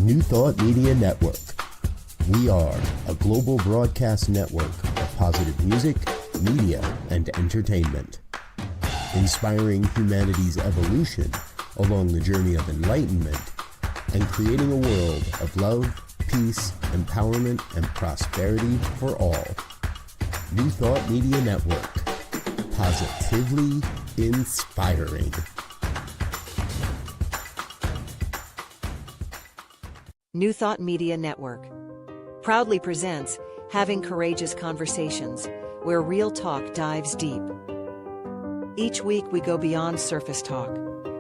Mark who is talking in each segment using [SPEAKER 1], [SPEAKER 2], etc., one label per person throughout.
[SPEAKER 1] New Thought Media Network. We are a global broadcast network of positive music, media, and entertainment, inspiring humanity's evolution along the journey of enlightenment and creating a world of love, peace, empowerment, and prosperity for all. New Thought Media Network. Positively inspiring.
[SPEAKER 2] New Thought Media Network proudly presents Having Courageous Conversations, where real talk dives deep. Each week we go beyond surface talk.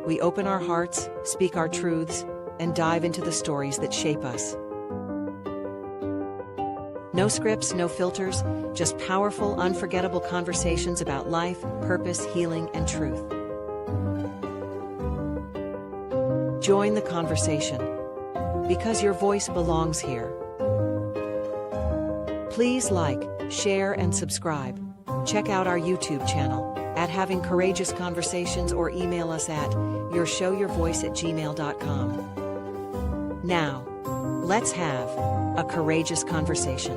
[SPEAKER 2] We open our hearts, speak our truths, and dive into the stories that shape us. No scripts, no filters, just powerful, unforgettable conversations about life, purpose, healing, and truth. Join the conversation, because your voice belongs here. Please like, share, and subscribe. Check out our YouTube channel at Having Courageous Conversations or email us at yourshowyourvoice@gmail.com. Now, let's have a courageous conversation.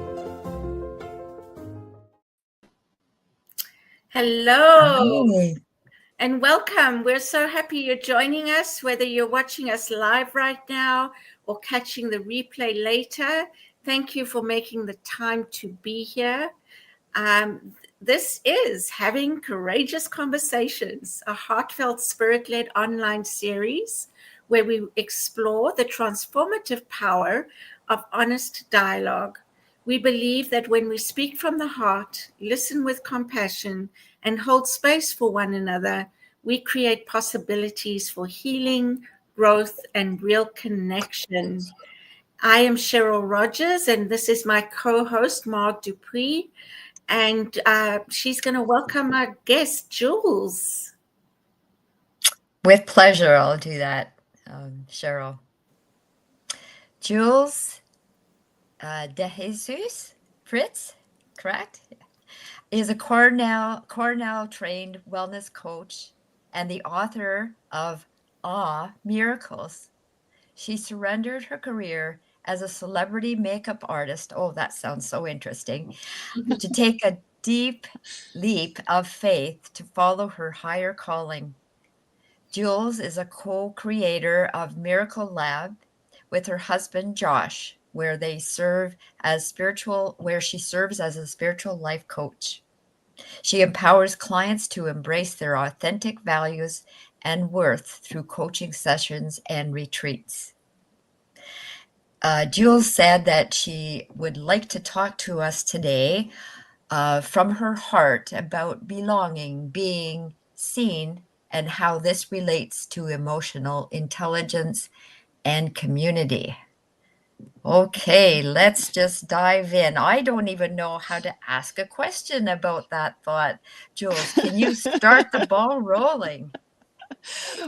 [SPEAKER 3] Hello.
[SPEAKER 4] Hi.
[SPEAKER 3] And welcome. We're so happy you're joining us, whether you're watching us live right now or catching the replay later. Thank you for making the time to be here. This is Having Courageous Conversations, a heartfelt, spirit-led online series where we explore the transformative power of honest dialogue. We believe that when we speak from the heart, listen with compassion, and hold space for one another, we create possibilities for healing, growth, and real connection. I am Cheryl Rogers, and this is my co-host, Mark Dupuis, and she's going to welcome our guest, Jules.
[SPEAKER 4] With pleasure, I'll do that, Cheryl. Jules De Jesús Fritz, correct? Is a Cornell-trained wellness coach and the author of Aaaaah Miracles. She surrendered her career as a celebrity makeup artist, oh, that sounds so interesting, to take a deep leap of faith to follow her higher calling. Jules is a co-creator of Miracle Lab with her husband, Josh, where she serves as a spiritual life coach. She empowers clients to embrace their authentic values and worth through coaching sessions and retreats. Jules said that she would like to talk to us today from her heart about belonging, being seen, and how this relates to emotional intelligence and community. Okay, let's just dive in. I don't even know how to ask a question about that thought. Jules, can you start the ball rolling?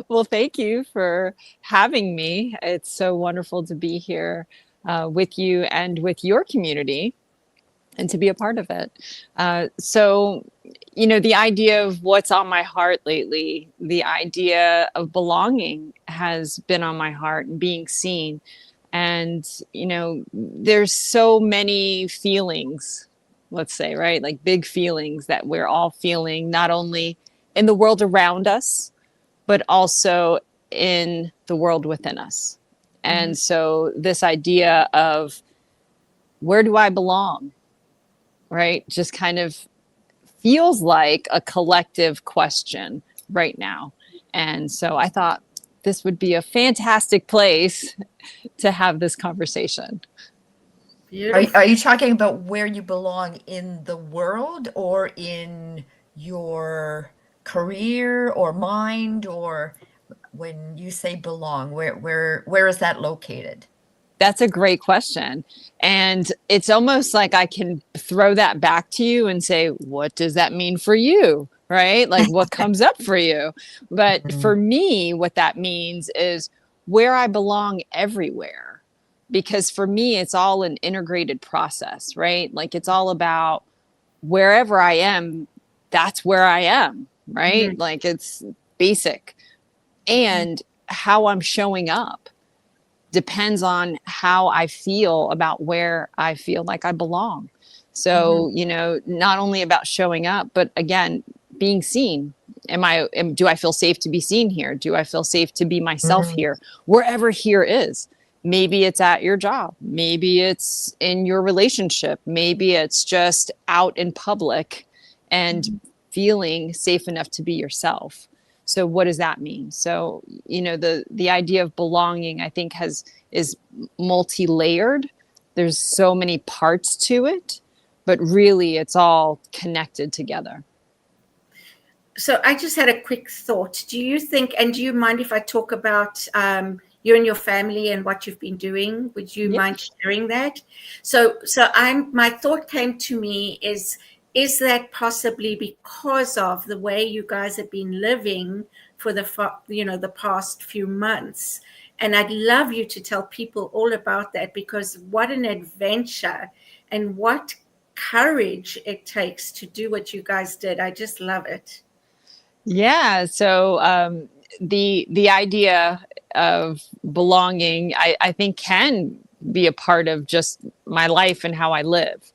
[SPEAKER 5] Well, thank you for having me. It's so wonderful to be here with you and with your community and to be a part of it. So, the idea of what's on my heart lately, the idea of belonging has been on my heart and being seen. And, there's so many feelings, let's say, right? Like big feelings that we're all feeling, not only in the world around us, but also in the world within us. And so this idea of where do I belong, right? Just kind of feels like a collective question right now. And so I thought this would be a fantastic place to have this conversation.
[SPEAKER 4] Are you talking about where you belong in the world or in your career or mind, or when you say belong, where is that located?
[SPEAKER 5] That's a great question. And it's almost like I can throw that back to you and say, what does that mean for you? Right? Like what comes up for you? But for me, what that means is where I belong everywhere. Because for me, it's all an integrated process, right? Like it's all about wherever I am, that's where I am, right? Like it's basic. And how I'm showing up depends on how I feel about where I feel like I belong. So, you know, not only about showing up, but again, being seen. Do I feel safe to be seen here? Do I feel safe to be myself here? Wherever here is. Maybe it's at your job. Maybe it's in your relationship. Maybe it's just out in public and feeling safe enough to be yourself. So what does that mean? So, you know, the idea of belonging, I think is multi-layered. There's so many parts to it, but really it's all connected together.
[SPEAKER 3] So I just had a quick thought. Do you think, and do you mind if I talk about you and your family and what you've been doing? Would you mind sharing that? So my thought came to me is that possibly because of the way you guys have been living for the past few months? And I'd love you to tell people all about that, because what an adventure and what courage it takes to do what you guys did. I just love it.
[SPEAKER 5] Yeah. So the idea of belonging, I think, can be a part of just my life and how I live.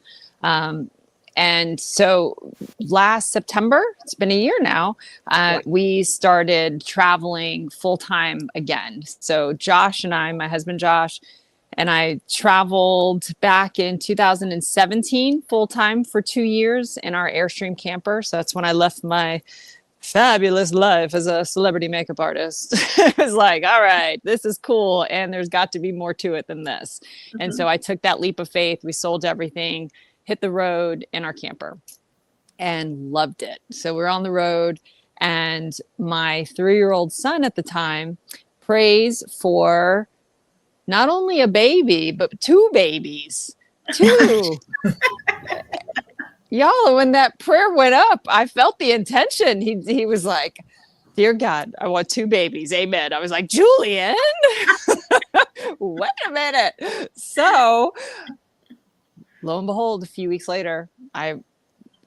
[SPEAKER 5] And so last September, it's been a year now, we started traveling full time again. So Josh and I, my husband Josh, and I traveled back in 2017 full time for 2 years in our Airstream camper. So that's when I left my fabulous life as a celebrity makeup artist. It was like, all right, this is cool. And there's got to be more to it than this. And so I took that leap of faith. We sold everything, hit the road in our camper, and loved it. So we're on the road, and my 3-year-old son at the time prays for not only a baby, but 2 babies. 2. Y'all, when that prayer went up, I felt the intention. He was like, dear God, I want 2 babies. Amen. I was like, Julian, wait a minute. So lo and behold, a few weeks later, I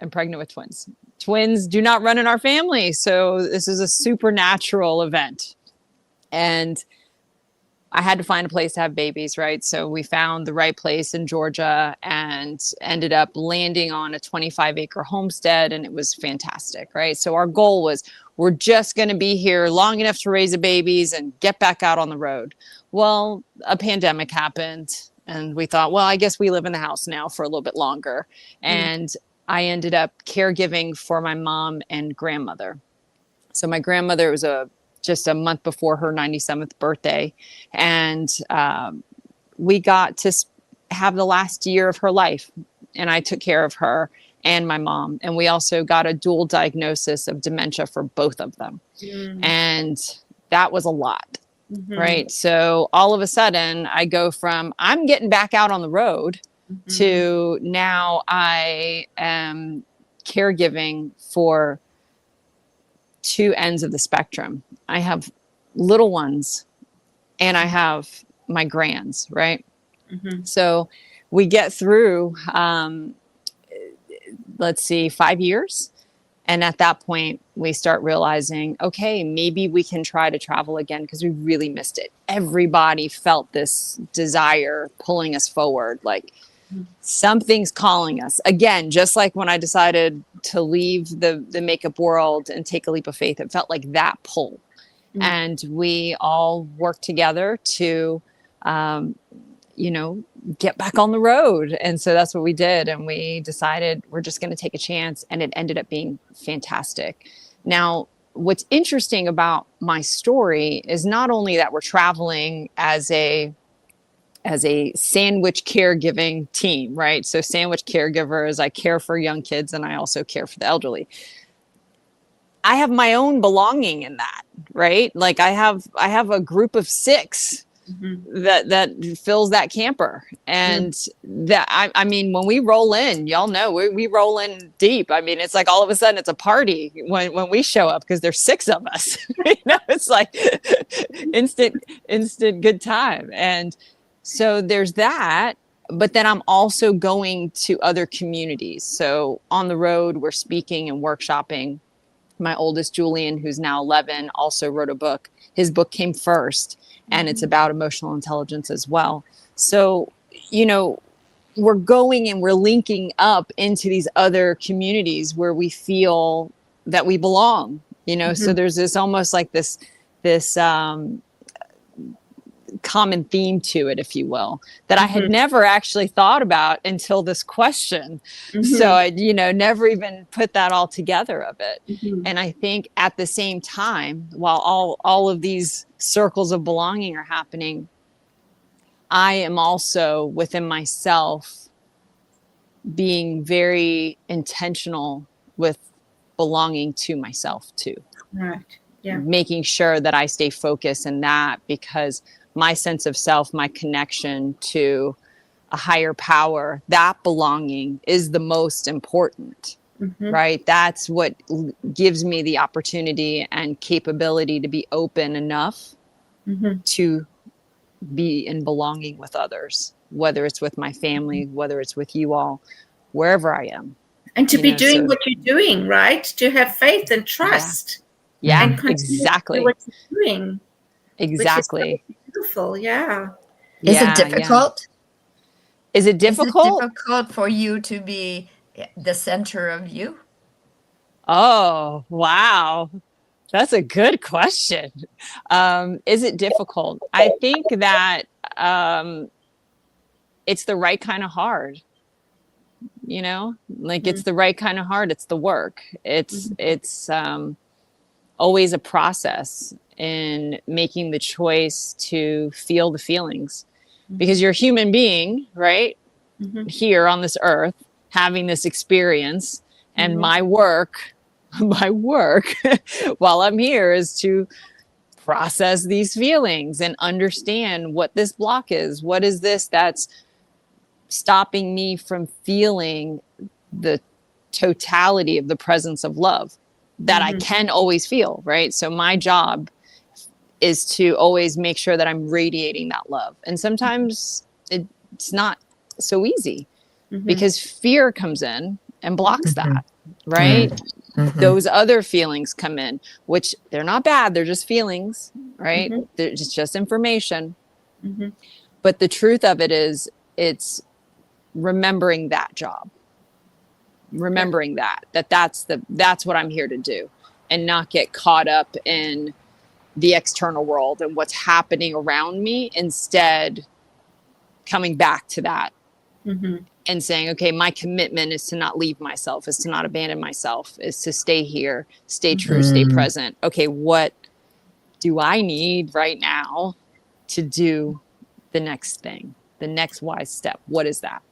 [SPEAKER 5] am pregnant with twins. Twins do not run in our family. So this is a supernatural event. And I had to find a place to have babies, right? So we found the right place in Georgia and ended up landing on a 25-acre homestead, and it was fantastic, right? So our goal was, we're just going to be here long enough to raise the babies and get back out on the road. Well, a pandemic happened, and we thought, well, I guess we live in the house now for a little bit longer. And I ended up caregiving for my mom and grandmother. So my grandmother was just a month before her 97th birthday. And we got to have the last year of her life. And I took care of her and my mom. And we also got a dual diagnosis of dementia for both of them. And that was a lot, right? So all of a sudden I go from, I'm getting back out on the road to now I am caregiving for 2 ends of the spectrum. I have little ones and I have my grands, right? So we get through, let's see, 5 years. And at that point, we start realizing, okay, maybe we can try to travel again, because we really missed it. Everybody felt this desire pulling us forward, like something's calling us. Again, just like when I decided to leave the makeup world and take a leap of faith, it felt like that pull. And we all worked together to, get back on the road. And so that's what we did. And we decided we're just going to take a chance. And it ended up being fantastic. Now, what's interesting about my story is not only that we're traveling as a sandwich caregiving team, right? So sandwich caregivers, I care for young kids and I also care for the elderly. I have my own belonging in that, right? Like I have a group of 6 that fills that camper. And that, I mean, when we roll in, y'all know we roll in deep. I mean, it's like all of a sudden it's a party when we show up, because there's 6 of us. It's like instant good time. And so there's that. But then I'm also going to other communities. So on the road, we're speaking and workshopping. My oldest, Julian, who's now 11, also wrote a book. His book came first. and it's about emotional intelligence as well. So, you know, we're going and we're linking up into these other communities where we feel that we belong, you know. So there's this almost like this common theme to it, if you will, that I had never actually thought about until this question. So I, you know, never even put that all together of it. And I think at the same time, while all of these circles of belonging are happening, I am also within myself being very intentional with belonging to myself too.
[SPEAKER 3] Right. Yeah.
[SPEAKER 5] Making sure that I stay focused in that, because my sense of self, my connection to a higher power, that belonging is the most important, right? That's what gives me the opportunity and capability to be open enough to be in belonging with others, whether it's with my family, whether it's with you all, wherever I am.
[SPEAKER 3] And to be doing what you're doing, right? To have faith and trust.
[SPEAKER 5] Yeah,
[SPEAKER 3] and
[SPEAKER 5] exactly.
[SPEAKER 3] To do what you're doing.
[SPEAKER 5] Exactly.
[SPEAKER 3] Which is so beautiful. Yeah.
[SPEAKER 4] Is it difficult?
[SPEAKER 5] Is it difficult?
[SPEAKER 4] Is it difficult for you to be the center of you?
[SPEAKER 5] Oh, wow. That's a good question. Is it difficult? I think that it's the right kind of hard, you know, like it's the right kind of hard. It's the work. It's always a process in making the choice to feel the feelings, because you're a human being, right? Here on this earth, having this experience, and my work while I'm here is to process these feelings and understand what this block is. What is this that's stopping me from feeling the totality of the presence of love that I can always feel, right? So my job is to always make sure that I'm radiating that love. And sometimes it's not so easy because fear comes in and blocks that, right? Those other feelings come in, which they're not bad. They're just feelings, right? They're just information. But the truth of it is, it's remembering that job. Remembering that's what I'm here to do, and not get caught up in the external world and what's happening around me. Instead, coming back to that and saying, okay, my commitment is to not leave myself, is to not abandon myself, is to stay here, stay true, stay present. Okay, what do I need right now to do the next thing, the next wise step? What is that?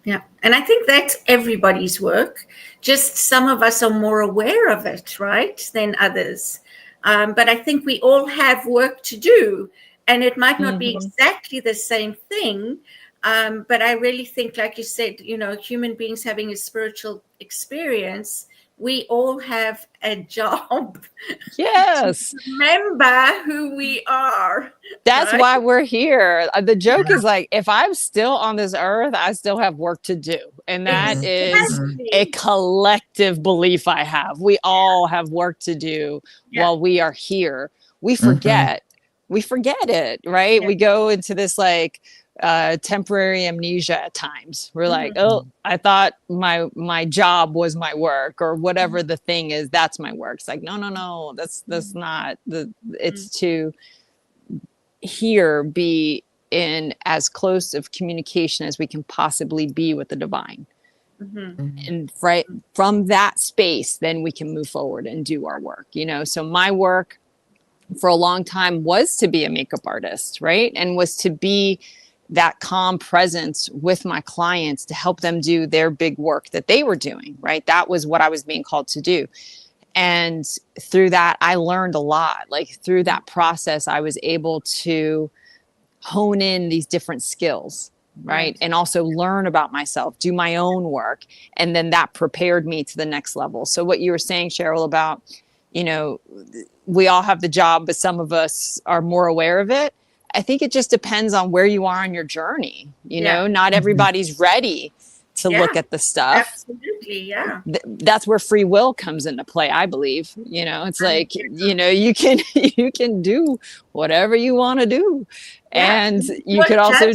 [SPEAKER 3] Yeah. And I think that's everybody's work. Just some of us are more aware of it, right, than others. But I think we all have work to do, and it might not be exactly the same thing. But I really think, like you said, you know, human beings having a spiritual experience, we all have a job.
[SPEAKER 5] Yes.
[SPEAKER 3] To remember who we are.
[SPEAKER 5] That's
[SPEAKER 3] right?
[SPEAKER 5] why we're here. The joke is like, if I'm still on this earth, I still have work to do. And that is a collective belief I have. We all have work to do while we are here. We forget. We forget it, right? We go into this like temporary amnesia at times. We're like, oh, I thought my job was my work, or whatever the thing is, that's my work. It's like, no, that's not it's to here be in as close of communication as we can possibly be with the divine. And right from that space, then we can move forward and do our work, you know. So my work for a long time was to be a makeup artist, right? And was to be that calm presence with my clients to help them do their big work that they were doing, right? That was what I was being called to do. And through that, I learned a lot. Like through that process, I was able to hone in these different skills, right? And also learn about myself, do my own work. And then that prepared me to the next level. So what you were saying, Cheryl, about, you know, we all have the job, but some of us are more aware of it. I think it just depends on where you are on your journey. You know, not everybody's ready to look at the stuff.
[SPEAKER 3] Absolutely, yeah.
[SPEAKER 5] That's where free will comes into play, I believe. It's like, you can do whatever you want to do. And you could also,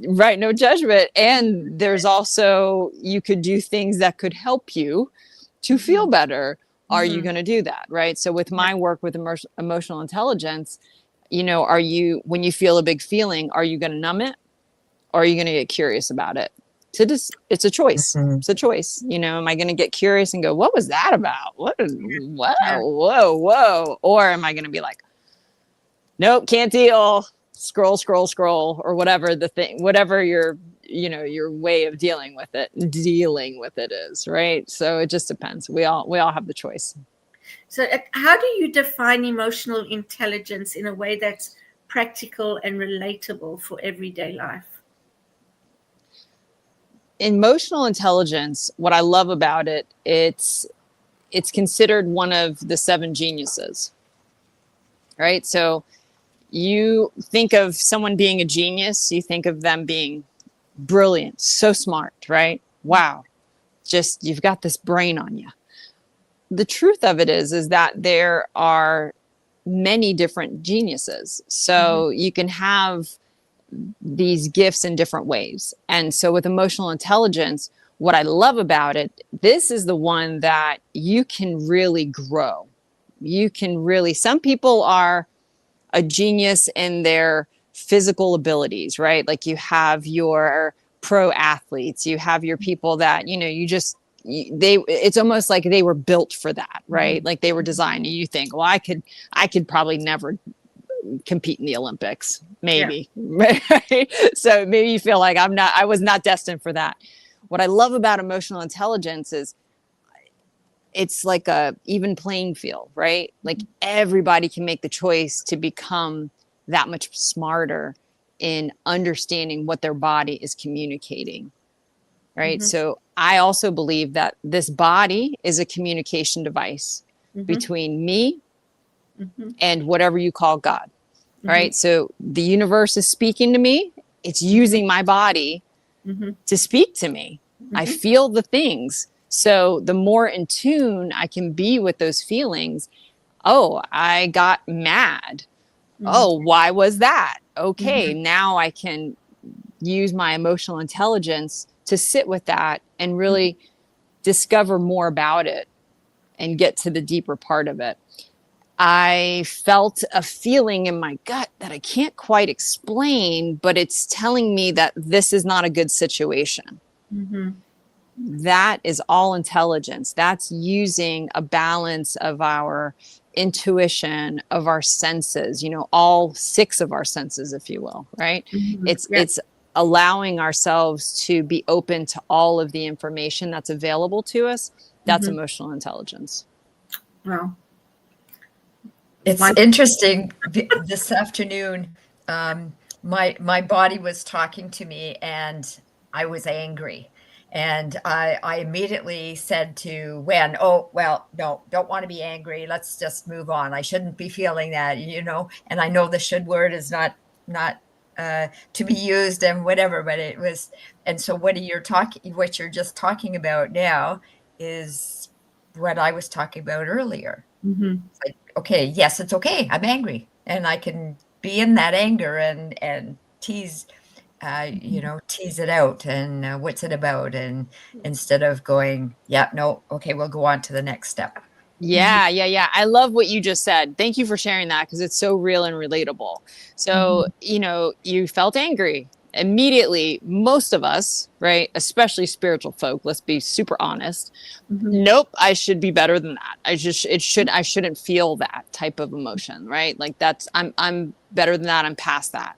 [SPEAKER 5] right, no judgment. And there's also, you could do things that could help you to feel better. Are you going to do that? Right. So with my work with emotional intelligence, when you feel a big feeling, are you going to numb it? Or are you going to get curious about it? It's a choice. It's a choice. Am I going to get curious and go, what was that about? Whoa. Or am I going to be like, nope, can't deal. Scroll, or whatever whatever your way of dealing with it is. Right. So it just depends. We all have the choice.
[SPEAKER 3] So how do you define emotional intelligence in a way that's practical and relatable for everyday life?
[SPEAKER 5] Emotional intelligence, what I love about it, it's considered one of the 7 geniuses, right? So you think of someone being a genius, you think of them being brilliant, so smart, right? Wow. Just, you've got this brain on you. The truth of it is that there are many different geniuses. So you can have these gifts in different ways. And so with emotional intelligence, what I love about it, this is the one that you can really grow. Some people are a genius in their physical abilities, right? Like you have your pro athletes, you have your people that, it's almost like they were built for that, right? Like they were designed. You think, well, I could probably never compete in the Olympics, maybe. Yeah. Right? So maybe you feel like I was not destined for that. What I love about emotional intelligence is it's like a even playing field, right? Like everybody can make the choice to become that much smarter in understanding what their body is communicating, right? So I also believe that this body is a communication device between me and whatever you call God, right? So the universe is speaking to me. It's using my body to speak to me. I feel the things. So the more in tune I can be with those feelings, oh, I got mad. Oh, why was that? Okay, now I can use my emotional intelligence to sit with that and really discover more about it and get to the deeper part of it. I felt a feeling in my gut that I can't quite explain, but it's telling me that this is not a good situation. That is all intelligence. That's using a balance of our intuition, of our senses, all 6 of our senses, if you will, right? It's allowing ourselves to be open to all of the information that's available to us. That's emotional intelligence.
[SPEAKER 3] Wow.
[SPEAKER 4] It's interesting. This afternoon, my body was talking to me and I was angry. And I immediately said to Wen, oh, well, no, don't want to be angry. Let's just move on. I shouldn't be feeling that, and I know the should word is not to be used and whatever, but it was. And so what you're just talking about now is what I was talking about earlier. Like, okay, yes, it's okay. I'm angry and I can be in that anger and tease it out and what's it about? And instead of going, okay, we'll go on to the next step.
[SPEAKER 5] Yeah. I love what you just said. Thank you for sharing that because it's so real and relatable. So, you felt angry immediately. Most of us, right? Especially spiritual folk, let's be super honest. Nope, I should be better than that. I shouldn't feel that type of emotion, right? Like I'm better than that. I'm past that.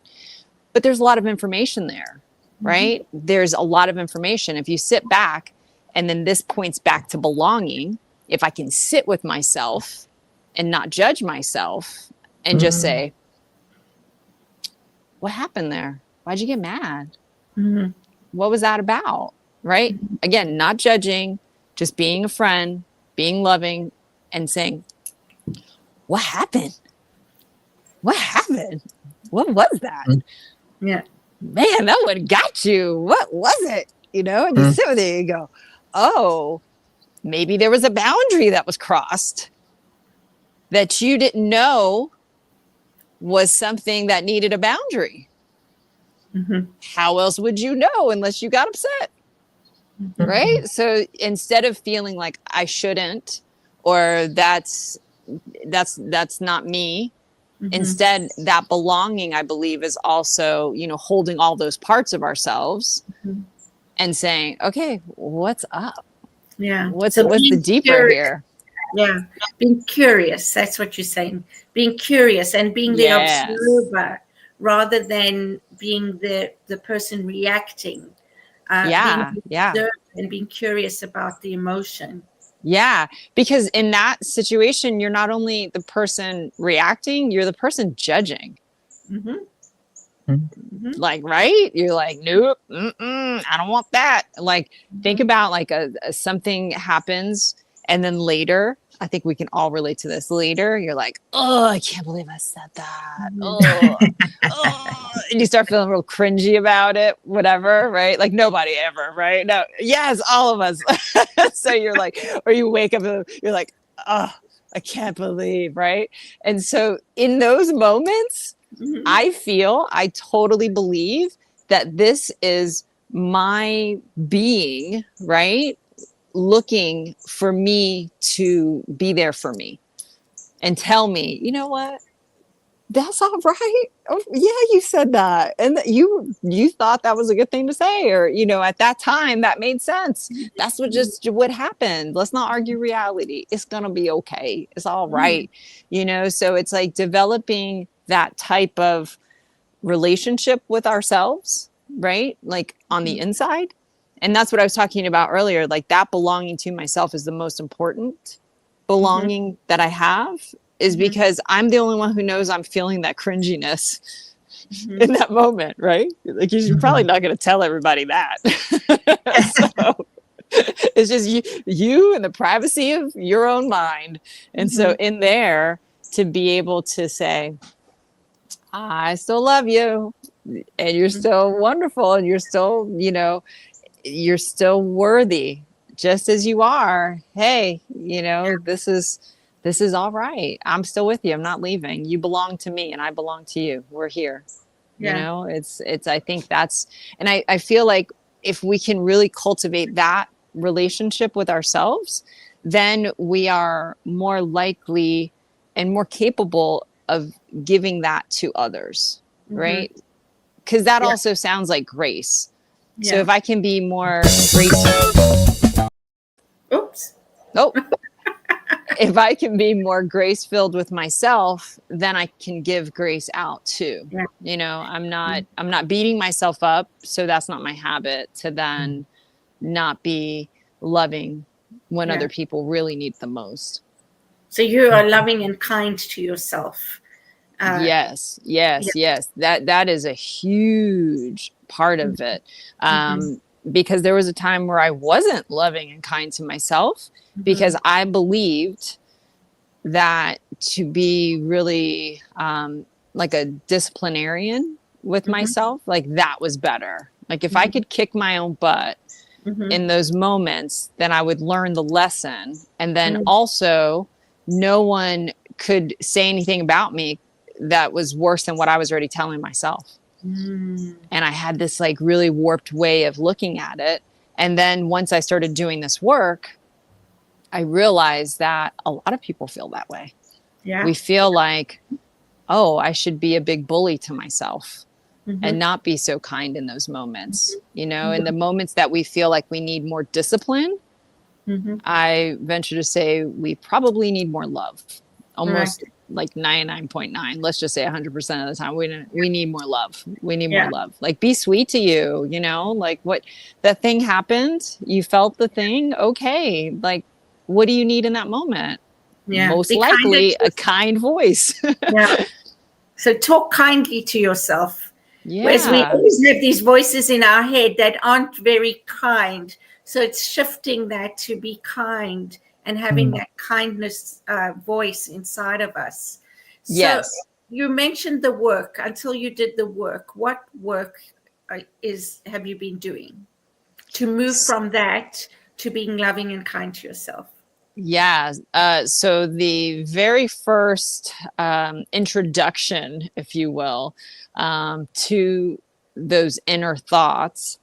[SPEAKER 5] But there's a lot of information there, right? There's a lot of information. If you sit back, and then this points back to belonging, if I can sit with myself and not judge myself and just say, what happened there? Why'd you get mad? What was that about? Right? Again, not judging, just being a friend, being loving, and saying, what happened? What happened? What was that?
[SPEAKER 3] Yeah.
[SPEAKER 5] Man, that one got you. What was it? and you sit with it and you go, oh, maybe there was a boundary that was crossed that you didn't know was something that needed a boundary. How else would you know unless you got upset? Right? So instead of feeling like I shouldn't, or that's not me, instead that belonging, I believe, is also, holding all those parts of ourselves and saying, okay, what's up?
[SPEAKER 3] Yeah.
[SPEAKER 5] What's
[SPEAKER 3] So
[SPEAKER 5] the deeper here?
[SPEAKER 3] Yeah. Being curious. That's what you're saying. Being curious and being the observer rather than being the person reacting. Being observed and being curious about the emotion.
[SPEAKER 5] Yeah. Because in that situation, you're not only the person reacting, you're the person judging. Like, right? You're like, nope, I don't want that. Like, think about like something happens, and then later, I think we can all relate to this. Later, you're like, oh, I can't believe I said that. And you start feeling real cringy about it, whatever, right? Like nobody ever, right? No, yes, all of us. So you're like, or you wake up and you're like, oh, I can't believe, right? And so in those moments, I totally believe that this is my being, right? Looking for me to be there for me and tell me, you know what? That's all right. Oh, yeah, you said that. And you thought that was a good thing to say, or, at that time that made sense. That's what happened. Let's not argue reality. It's going to be okay. It's all right. So it's like developing that type of relationship with ourselves, right? Like on the inside. And that's what I was talking about earlier. Like that belonging to myself is the most important belonging that I have, is because I'm the only one who knows I'm feeling that cringiness in that moment, right? Like you're probably not going to tell everybody that. So it's just you and the privacy of your own mind. And so in there, to be able to say, I still love you, and you're still wonderful, and you're still, you're still worthy just as you are. Hey, this is all right. I'm still with you. I'm not leaving. You belong to me and I belong to you. We're here. It's I think that's, and I feel like if we can really cultivate that relationship with ourselves, then we are more likely and more capable of giving that to others, right? Because that also sounds like grace. So if I can be more graceful, if I can be more grace-filled with myself, then I can give grace out too. I'm not beating myself up, so that's not my habit, to then not be loving when other people really need the most.
[SPEAKER 3] So you are loving and kind to yourself.
[SPEAKER 5] Yes. That is a huge part of it. Because there was a time where I wasn't loving and kind to myself, because I believed that to be really like a disciplinarian with myself, like that was better. Like if I could kick my own butt in those moments, then I would learn the lesson. And then also no one could say anything about me that was worse than what I was already telling myself. And I had this like really warped way of looking at it. And then once I started doing this work, I realized that a lot of people feel that way. We feel like, oh, I should be a big bully to myself and not be so kind in those moments, in the moments that we feel like we need more discipline. I venture to say we probably need more love, almost like 99.9, let's just say 100% of the time. We need more love. We need more love. Like be sweet to you, like what that thing happened. You felt the thing. Okay. Like, what do you need in that moment? Most likely a kind voice.
[SPEAKER 3] So talk kindly to yourself. Whereas we always have these voices in our head that aren't very kind. So it's shifting that to be kind and having that kindness voice inside of us. So you mentioned the work. Until you did the work, what work have you been doing? to move from that to being loving and kind to yourself?
[SPEAKER 5] Yeah. So the very first introduction, if you will, to those inner thoughts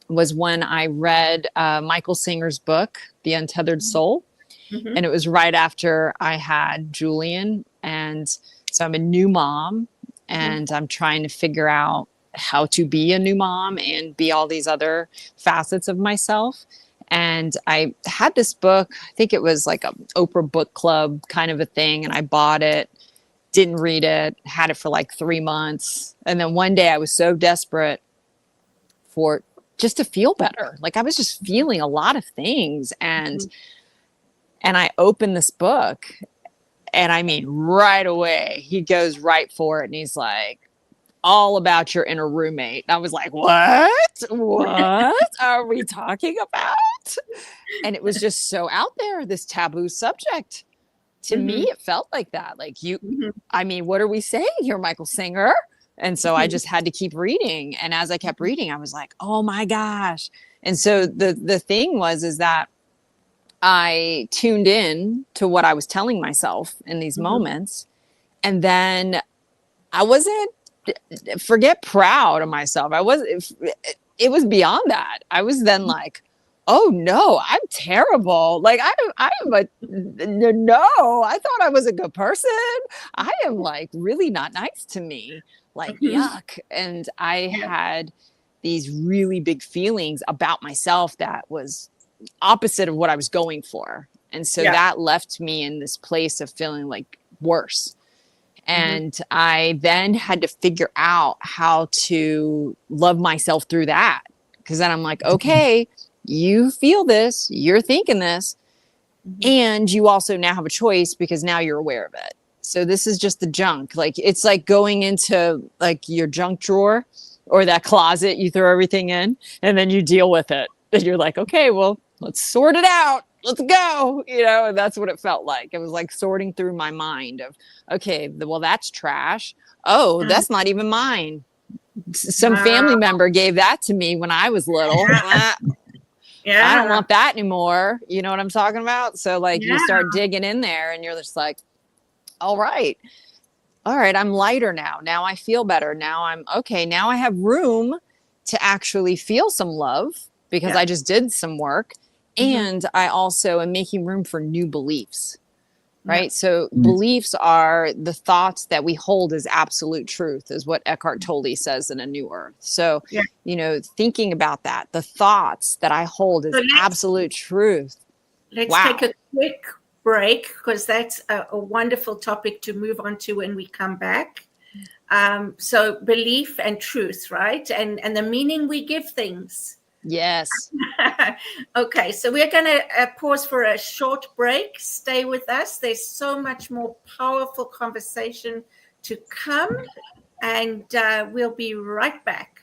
[SPEAKER 5] was when I read Michael Singer's book, The Untethered Soul.
[SPEAKER 3] Mm-hmm.
[SPEAKER 5] And it was right after I had Julian. And so I'm a new mom, and I'm trying to figure out how to be a new mom and be all these other facets of myself. And I had this book, I think it was like a Oprah book club kind of a thing. And I bought it, didn't read it, had it for like 3 months. And then one day I was so desperate for just to feel better. Like I was just feeling a lot of things. And I opened this book, and I mean, right away, he goes right for it. And he's like, all about your inner roommate. And I was like, what are we talking about? And it was just so out there, this taboo subject. To me, it felt like that. Like I mean, what are we saying here, Michael Singer? And so I just had to keep reading. And as I kept reading, I was like, oh my gosh. And so the thing is that I tuned in to what I was telling myself in these moments. And then I wasn't, forget proud of myself. It was beyond that. I was then like, oh no, I'm terrible. Like I thought I was a good person. I am like really not nice to me, like yuck. And I had these really big feelings about myself that was opposite of what I was going for. And so that left me in this place of feeling like worse. And I then had to figure out how to love myself through that. Because then I'm like, okay, you feel this, you're thinking this, and you also now have a choice because now you're aware of it. So this is just the junk. Like it's like going into like your junk drawer or that closet you throw everything in, and then you deal with it. And you're like, okay, well, let's sort it out. Let's go, and that's what it felt like. It was like sorting through my mind of, okay, well, that's trash. Oh, that's not even mine. Some family member gave that to me when I was little. I don't want that anymore. You know what I'm talking about? So like you start digging in there, and you're just like, all right, I'm lighter now. Now I feel better. Now I'm okay. Now I have room to actually feel some love because I just did some work. And I also am making room for new beliefs, right? So beliefs are the thoughts that we hold as absolute truth, is what Eckhart Tolle says in A New Earth. So, thinking about that, the thoughts that I hold as absolute truth.
[SPEAKER 3] Let's take a quick break, because that's a wonderful topic to move on to when we come back. So belief and truth, right? And the meaning we give things.
[SPEAKER 5] Yes.
[SPEAKER 3] Okay, so we're going to pause for a short break. Stay with us. There's so much more powerful conversation to come, and we'll be right back.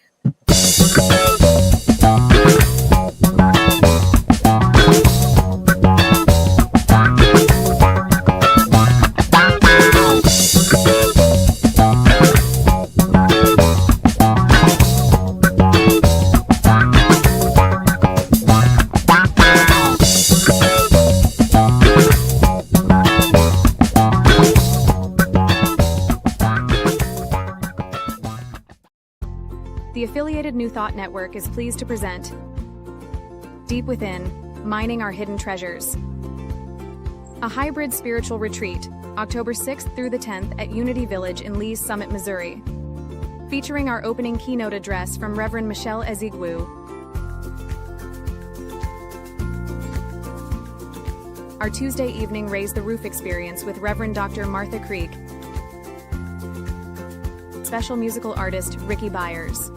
[SPEAKER 6] The affiliated New Thought Network is pleased to present Deep Within, Mining Our Hidden Treasures, a hybrid spiritual retreat, October 6th through the 10th at Unity Village in Lee's Summit, Missouri, featuring our opening keynote address from Reverend Michelle Ezigwu, our Tuesday evening Raise the Roof experience with Reverend Dr. Martha Creek, special musical artist Ricky Byers.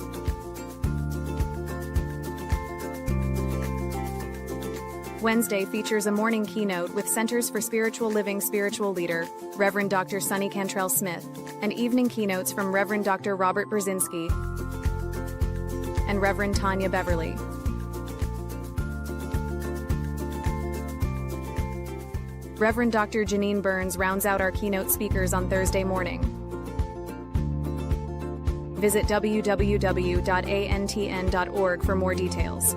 [SPEAKER 6] Wednesday features a morning keynote with Centers for Spiritual Living spiritual leader, Reverend Dr. Sonny Cantrell Smith, and evening keynotes from Reverend Dr. Robert Brzezinski and Reverend Tanya Beverly. Reverend Dr. Janine Burns rounds out our keynote speakers on Thursday morning. Visit www.antn.org for more details.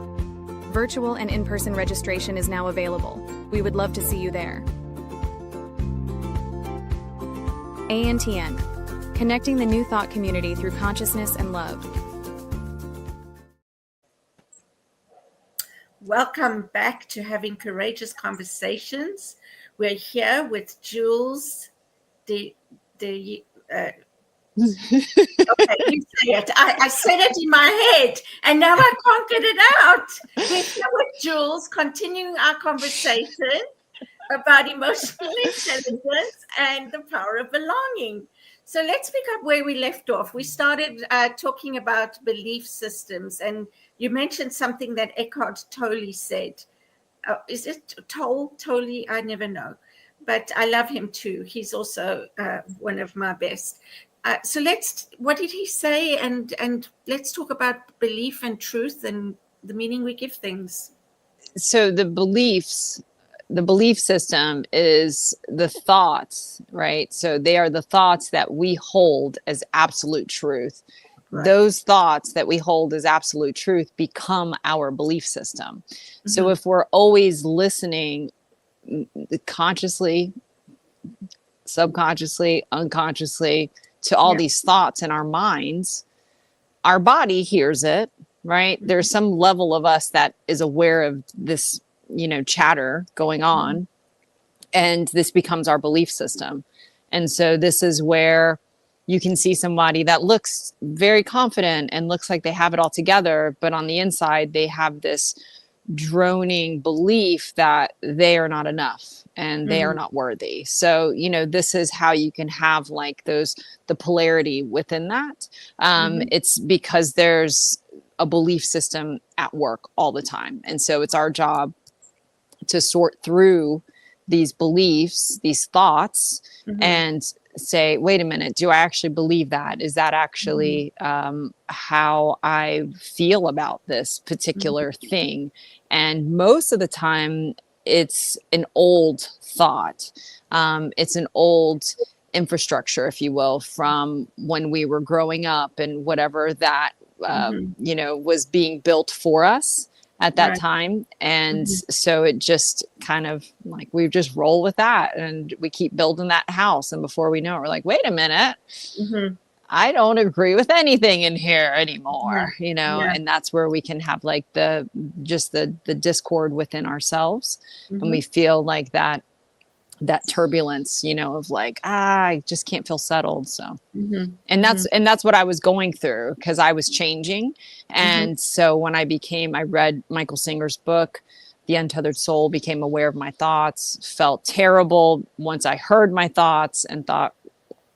[SPEAKER 6] Virtual and in-person registration is now available. We would love to see you there. ANTN, connecting the New Thought community through consciousness and love.
[SPEAKER 3] Welcome back to Having Courageous Conversations. We're here with Jules De okay, you say it. I said it in my head, and now I can't get it out. We're here with Jules, continuing our conversation about emotional intelligence and the power of belonging. So let's pick up where we left off. We started talking about belief systems, and you mentioned something that Eckhart Tolle said. Is it Tolle? I never know. But I love him too. He's also one of my best. So what did he say? And let's talk about belief and truth and the meaning we give things.
[SPEAKER 5] So the belief system is the thoughts, right? So they are the thoughts that we hold as absolute truth. Right. Those thoughts that we hold as absolute truth become our belief system. Mm-hmm. So if we're always listening consciously, subconsciously, unconsciously to all these thoughts in our minds, our body hears it, right? Mm-hmm. There's some level of us that is aware of this, chatter going on, mm-hmm. and this becomes our belief system. And so this is where you can see somebody that looks very confident and looks like they have it all together, but on the inside, they have this droning belief that they are not enough and they are not worthy. So, this is how you can have like the polarity within that. It's because there's a belief system at work all the time. And so it's our job to sort through these beliefs, these thoughts, and say, wait a minute, do I actually believe that? Is that actually how I feel about this particular thing? And most of the time, it's an old thought. It's an old infrastructure, if you will, from when we were growing up and whatever that, was being built for us at that time. And so it just kind of like, we just roll with that and we keep building that house. And before we know it, we're like, wait a minute, I don't agree with anything in here anymore, and that's where we can have like the discord within ourselves. And we feel like that turbulence, of like, I just can't feel settled. So, and that's what I was going through, because I was changing. And so when I read Michael Singer's book, The Untethered Soul, became aware of my thoughts, felt terrible once I heard my thoughts and thought,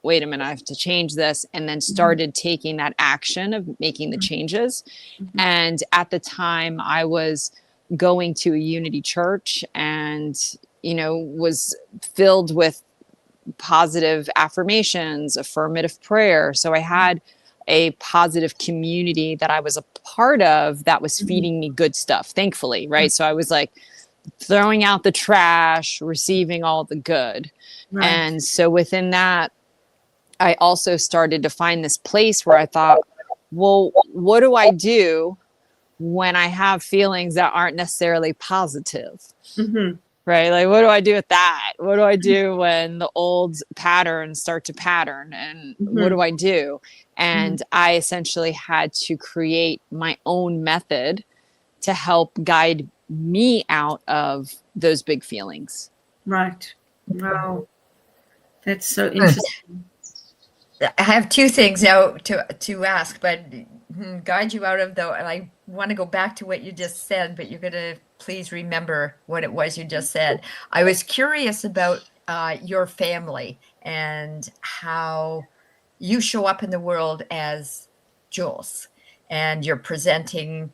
[SPEAKER 5] wait a minute, I have to change this. And then started taking that action of making the changes. And at the time I was going to a Unity church and, was filled with positive affirmations, affirmative prayer. So I had a positive community that I was a part of that was feeding me good stuff, thankfully, right? So I was like throwing out the trash, receiving all the good. Right. And so within that, I also started to find this place where I thought, well, what do I do when I have feelings that aren't necessarily positive? Right? Like, what do I do with that? What do I do when the old patterns start to pattern? And what do I do? And I essentially had to create my own method to help guide me out of those big feelings.
[SPEAKER 3] Right. Wow. That's so interesting.
[SPEAKER 4] I have two things now to ask, but guide you out of though. And I want to go back to what you just said, but you're going to please remember what it was you just said. I was curious about your family and how you show up in the world as Jules, and you're presenting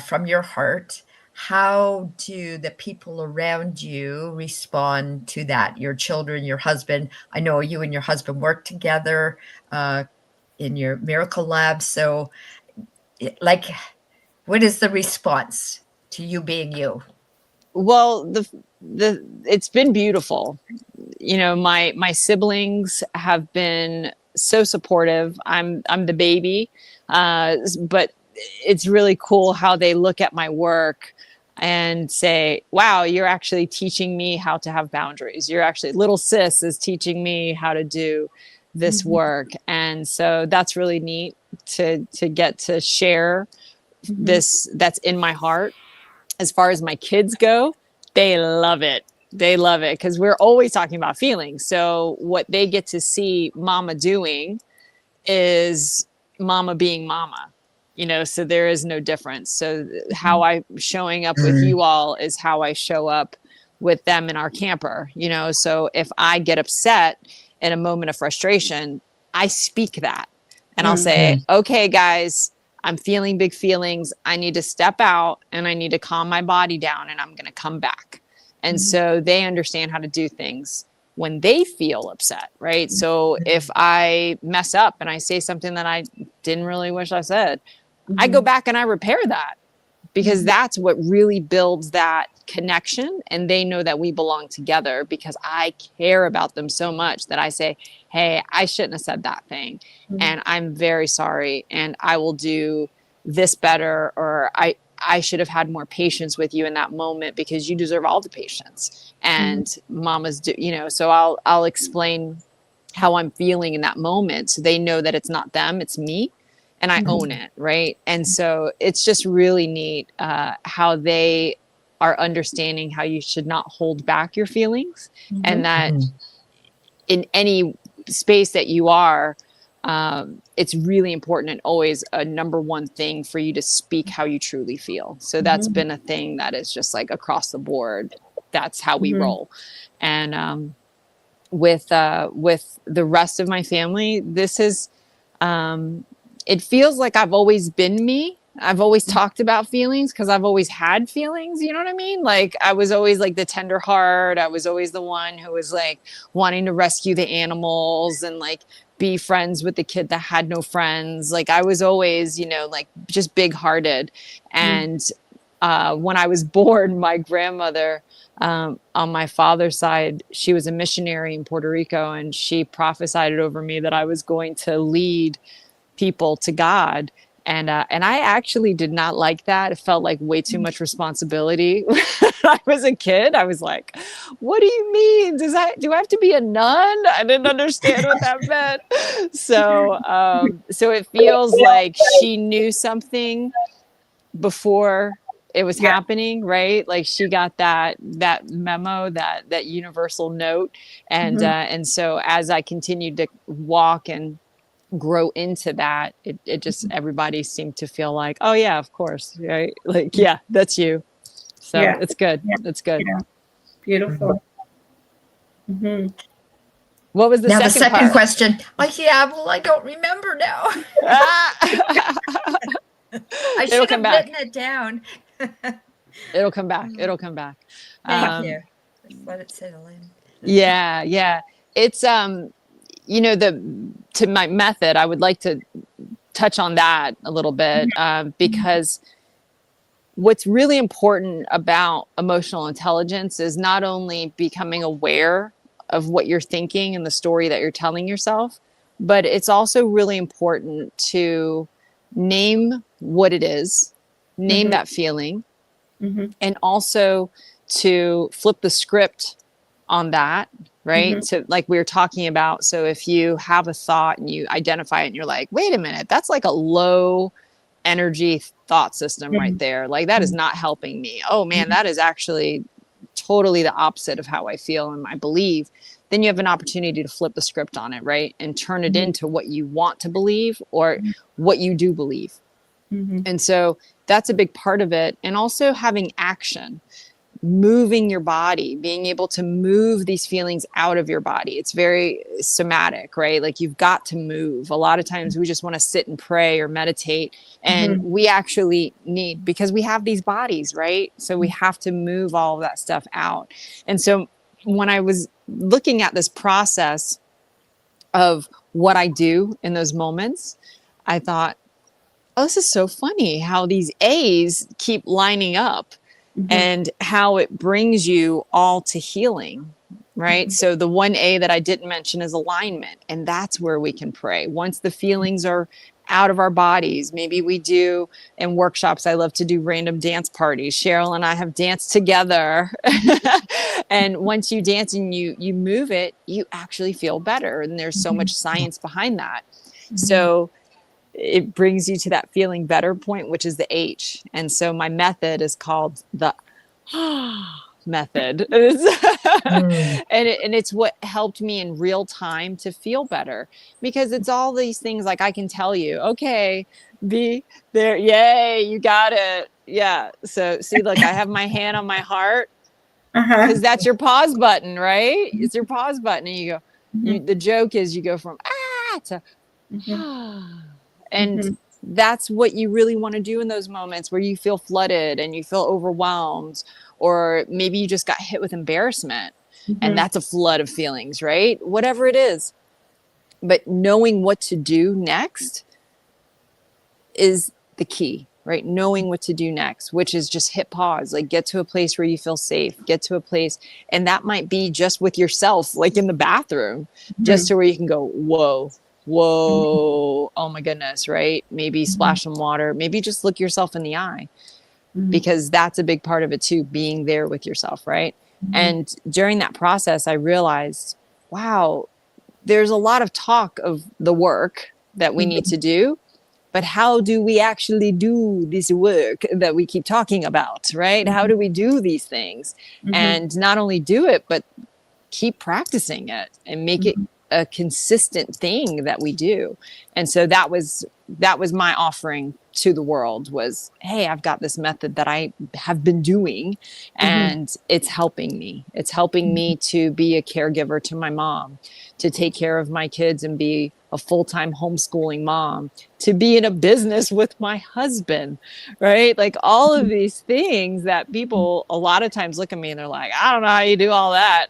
[SPEAKER 4] from your heart. How do the people around you respond to that? Your children, your husband. I know you and your husband work together in your miracle lab. So, what is the response to you being you?
[SPEAKER 5] Well, it's been beautiful. My siblings have been so supportive. I'm the baby, but it's really cool how they look at my work. and say, wow, you're actually teaching me how to have boundaries. You're actually, little sis is teaching me how to do this work. And so that's really neat to get to share this that's in my heart. As far as my kids go, they love it. They love it because we're always talking about feelings. So what they get to see mama doing is mama being mama, you know, so there is no difference. So how I'm showing up with you all is how I show up with them in our camper, you know. So if I get upset in a moment of frustration, I speak that and I'll say, okay, guys, I'm feeling big feelings. I need to step out and I need to calm my body down and I'm going to come back. And so they understand how to do things when they feel upset, right? So if I mess up and I say something that I didn't really wish I said, I go back and I repair that, because that's what really builds that connection. And they know that we belong together because I care about them so much that I say, hey, I shouldn't have said that thing. And I'm very sorry. And I will do this better. Or I should have had more patience with you in that moment because you deserve all the patience. And mamas do, you know, so I'll explain how I'm feeling in that moment. So they know that it's not them, it's me. And I own it, right? And so it's just really neat how they are understanding how you should not hold back your feelings, and that in any space that you are, it's really important and always a number one thing for you to speak how you truly feel. So that's been a thing that is just like across the board. That's how we roll. And with the rest of my family, this is... it feels like I've always been me. I've always talked about feelings because I've always had feelings. You know what I mean? Like I was always like the tender heart. I was always the one who was like wanting to rescue the animals and like be friends with the kid that had no friends. Like I was always, you know, like just big hearted. And when I was born, my grandmother, on my father's side, she was a missionary in Puerto Rico, and she prophesied it over me that I was going to lead people to God. And I actually did not like that. It felt like way too much responsibility. When I was a kid, I was like, what do you mean? Do I have to be a nun? I didn't understand what that meant. So it feels like she knew something before it was happening, right? Like she got that memo, that universal note. And so as I continued to walk and grow into that, it just, everybody seemed to feel like, oh yeah, of course, right? Like, yeah, that's you. So it's good. It's good.
[SPEAKER 3] Yeah. Beautiful.
[SPEAKER 5] What was the
[SPEAKER 4] now
[SPEAKER 5] second
[SPEAKER 4] the second
[SPEAKER 5] part?
[SPEAKER 4] question? Oh yeah, well, I don't remember now. I should have written it down.
[SPEAKER 5] It'll come back. It'll come back.
[SPEAKER 4] Thank you. Just let it settle in.
[SPEAKER 5] Yeah. It's you know, to my method, I would like to touch on that a little bit, because what's really important about emotional intelligence is not only becoming aware of what you're thinking and the story that you're telling yourself, but it's also really important to name what it is, name that feeling, and also to flip the script on that, right? So like we were talking about, so if you have a thought and you identify it and you're like, wait a minute, that's like a low energy thought system right there. Like that is not helping me. Oh man, that is actually totally the opposite of how I feel and I believe. Then you have an opportunity to flip the script on it, right? And turn it into what you want to believe or what you do believe. And so that's a big part of it. And also having action, moving your body, being able to move these feelings out of your body. It's very somatic, right? Like you've got to move. A lot of times we just want to sit and pray or meditate, and we actually need, because we have these bodies, right? So we have to move all of that stuff out. And so when I was looking at this process of what I do in those moments, I thought, oh, this is so funny how these A's keep lining up. And how it brings you all to healing, right? So the one A that I didn't mention is alignment. And that's where we can pray. Once the feelings are out of our bodies. Maybe we do in workshops. I love to do random dance parties. Cheryl and I have danced together. And once you dance and you move it, you actually feel better. And there's so much science behind that. So it brings you to that feeling better point, which is the H. And so my method is called the method. And it's what helped me in real time to feel better, because it's all these things like I can tell you, okay, be there. Yay, you got it. Yeah. So see, look, I have my hand on my heart because that's your pause button, right? It's your pause button. And you go, the joke is you go from to and that's what you really want to do in those moments where you feel flooded and you feel overwhelmed, or maybe you just got hit with embarrassment and that's a flood of feelings, right? Whatever it is. But knowing what to do next is the key, right? Knowing what to do next, which is just hit pause, like get to a place where you feel safe, get to a place. And that might be just with yourself, like in the bathroom, just to where you can go, whoa, oh my goodness, right? Maybe splash some water, maybe just look yourself in the eye, because that's a big part of it too, being there with yourself, right? And during that process, I realized, wow, there's a lot of talk of the work that we need to do, but how do we actually do this work that we keep talking about, right? How do we do these things? And not only do it, but keep practicing it and make it a consistent thing that we do. And so that was my offering to the world was, hey, I've got this method that I have been doing and it's helping me. It's helping me to be a caregiver to my mom, to take care of my kids and be a full-time homeschooling mom, to be in a business with my husband, right? Like all of these things that people a lot of times look at me and they're like, I don't know how you do all that.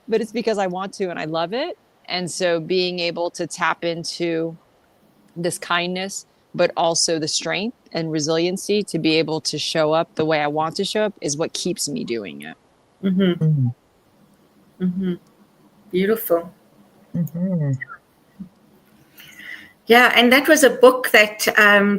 [SPEAKER 5] But it's because I want to and I love it. And so being able to tap into this kindness, but also the strength and resiliency to be able to show up the way I want to show up is what keeps me doing it.
[SPEAKER 3] Beautiful. Yeah, and that was a book that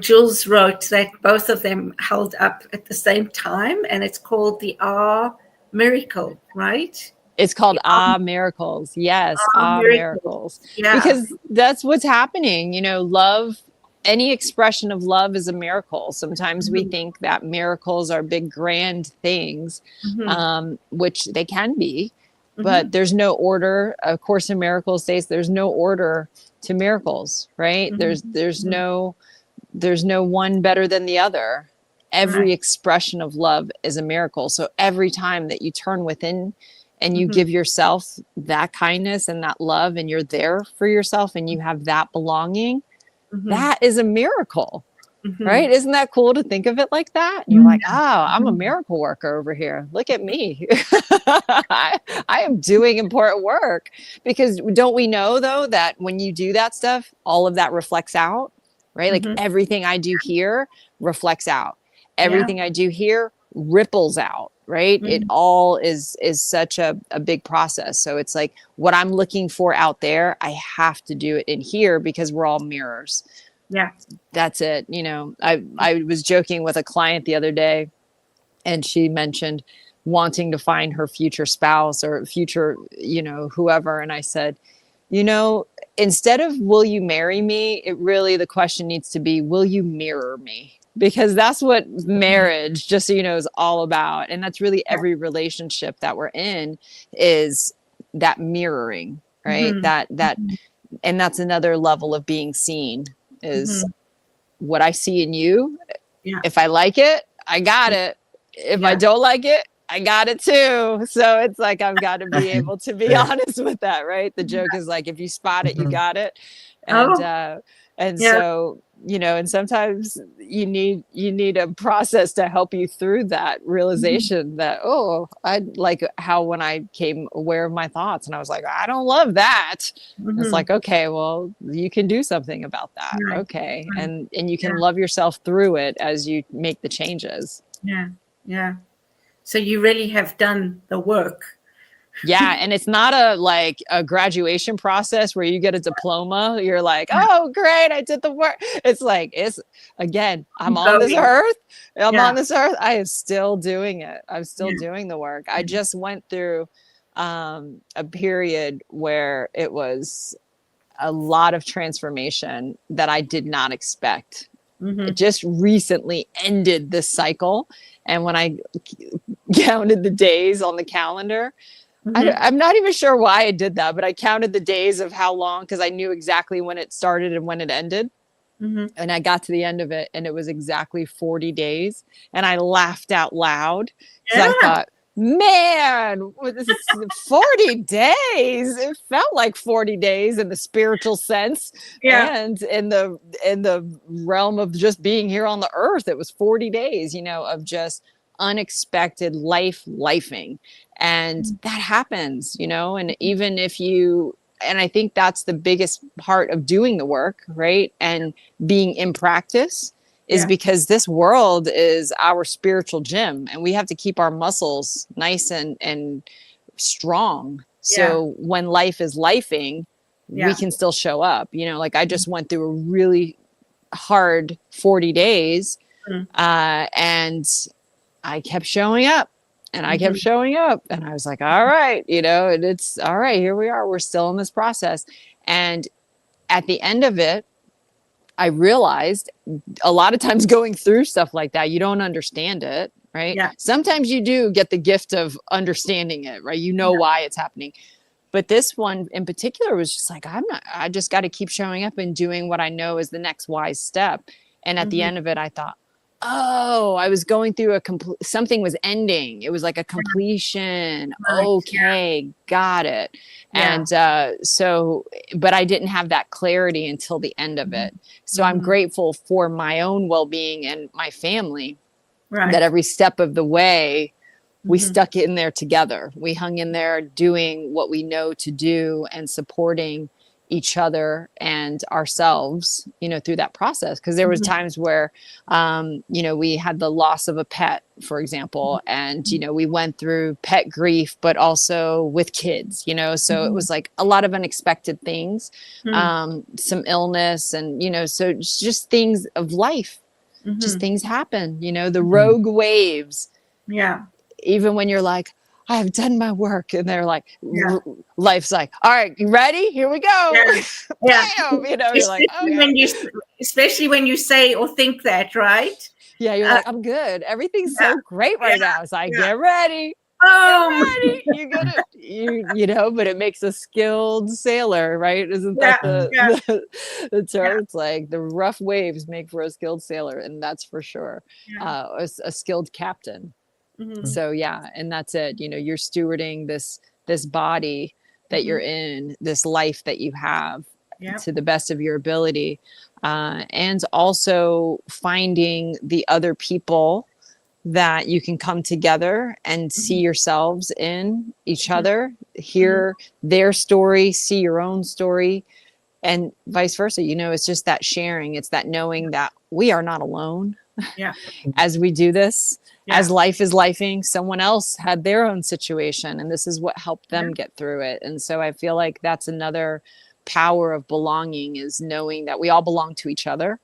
[SPEAKER 3] Jules wrote that both of them held up at the same time, and it's called the Aaaaah Miracle, right?
[SPEAKER 5] It's called Aaaaah Miracles. Yes, Aaaaah Miracles.
[SPEAKER 3] Yeah.
[SPEAKER 5] Because that's what's happening. You know, love, any expression of love is a miracle. Sometimes we think that miracles are big, grand things, which they can be, but there's no order. A Course in Miracles says there's no order to miracles, right? There's no one better than the other. Every expression of love is a miracle. So every time that you turn within and you give yourself that kindness and that love, and you're there for yourself and you have that belonging, that is a miracle, right? Isn't that cool to think of it like that? And you're like, oh, I'm a miracle worker over here. Look at me. I am doing important work. Because don't we know though, that when you do that stuff, all of that reflects out, right? Like everything I do here reflects out. Everything I do here ripples out. Right. It all is such a big process. So it's like what I'm looking for out there, I have to do it in here because we're all mirrors.
[SPEAKER 3] Yeah.
[SPEAKER 5] That's it. You know, I was joking with a client the other day and she mentioned wanting to find her future spouse or future, you know, whoever. And I said, you know, instead of will you marry me, it really, the question needs to be, will you mirror me? Because that's what marriage, just so you know, is all about. And that's really every relationship that we're in is that mirroring, right? That, and that's another level of being seen is what I see in you.
[SPEAKER 3] Yeah.
[SPEAKER 5] If I like it, I got it. If I don't like it, I got it too. So it's like, I've got to be able to be honest with that, right? The joke is like, if you spot it, you got it. And so, you know, and sometimes you need a process to help you through that realization that, oh, I like how when I came aware of my thoughts and I was like, I don't love that. It's like, okay, well, you can do something about that. Okay. And you can love yourself through it as you make the changes.
[SPEAKER 3] Yeah. Yeah. So you really have done the work.
[SPEAKER 5] Yeah. And it's not a graduation process where you get a diploma. You're like, oh, great, I did the work. It's like, again, I'm on this earth. I am still doing it. I'm still doing the work. I just went through a period where it was a lot of transformation that I did not expect. It just recently ended this cycle. And when I counted the days on the calendar, I'm not even sure why I did that, but I counted the days of how long, because I knew exactly when it started and when it ended. And I got to the end of it, and it was exactly 40 days. And I laughed out loud because I thought, man, this is 40 days. It felt like 40 days in the spiritual sense. And in the realm of just being here on the earth, it was 40 days, of just unexpected lifing. And that happens, and even if and I think that's the biggest part of doing the work, right? And being in practice is because this world is our spiritual gym, and we have to keep our muscles nice and strong. So when life is lifing, we can still show up, like I just went through a really hard 40 days and I kept showing up. And I kept showing up, and I was like, all right, and it's all right. Here we are. We're still in this process. And at the end of it, I realized a lot of times going through stuff like that, you don't understand it, right? Sometimes you do get the gift of understanding it, right? Why it's happening. But this one in particular was just like, I just got to keep showing up and doing what I know is the next wise step. And at the end of it, I thought, oh, I was going through something was ending. It was like a completion. Okay, got it. And but I didn't have that clarity until the end of it. So I'm grateful for my own well-being and my family, that every step of the way, we stuck in there together. We hung in there doing what we know to do and supporting each other and ourselves, through that process. Because there was times where, we had the loss of a pet, for example, and, we went through pet grief, but also with kids, so it was like a lot of unexpected things, some illness and, so it's just things of life, just things happen, the rogue waves. Even when you're like, I have done my work, and they're like, life's like, all right, you ready? Here we go. Bam! You're like,
[SPEAKER 3] especially when you say or think that, right?
[SPEAKER 5] Yeah, you're like, I'm good. Everything's so great right now. It's like, get ready.
[SPEAKER 3] Oh,
[SPEAKER 5] Get ready. You get it. But it makes a skilled sailor, right? Isn't that the term? It's like the rough waves make for a skilled sailor, and that's for sure. A skilled captain. So and that's it. You're stewarding this body that you're in, this life that you have to the best of your ability, and also finding the other people that you can come together and see yourselves in each other, hear their story, see your own story, and vice versa. It's just that sharing. It's that knowing that we are not alone as we do this. As life is lifing, someone else had their own situation, and this is what helped them get through it. And so I feel like that's another power of belonging, is knowing that we all belong to each other.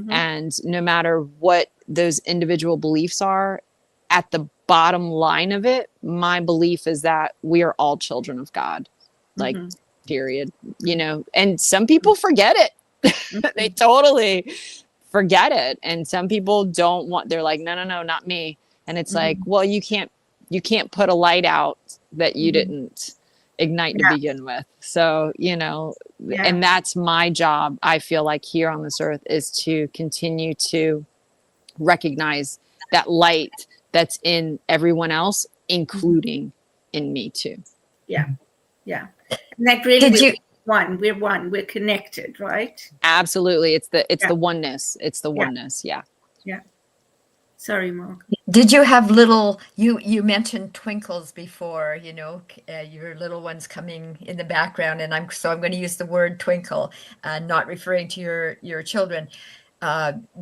[SPEAKER 5] And no matter what those individual beliefs are, at the bottom line of it, my belief is that we are all children of God, like, period, and some people forget it. They totally forget it. And some people they're like, no, not me. And it's like, well, you can't put a light out that you didn't ignite to begin with. So, and that's my job. I feel like here on this earth is to continue to recognize that light that's in everyone else, including in me too.
[SPEAKER 3] And that really we're one, we're connected, right?
[SPEAKER 5] Absolutely. It's the oneness. It's the oneness. Yeah.
[SPEAKER 3] Sorry, Mark.
[SPEAKER 4] Did you have you mentioned twinkles before, your little ones coming in the background, and I'm going to use the word twinkle, not referring to your children.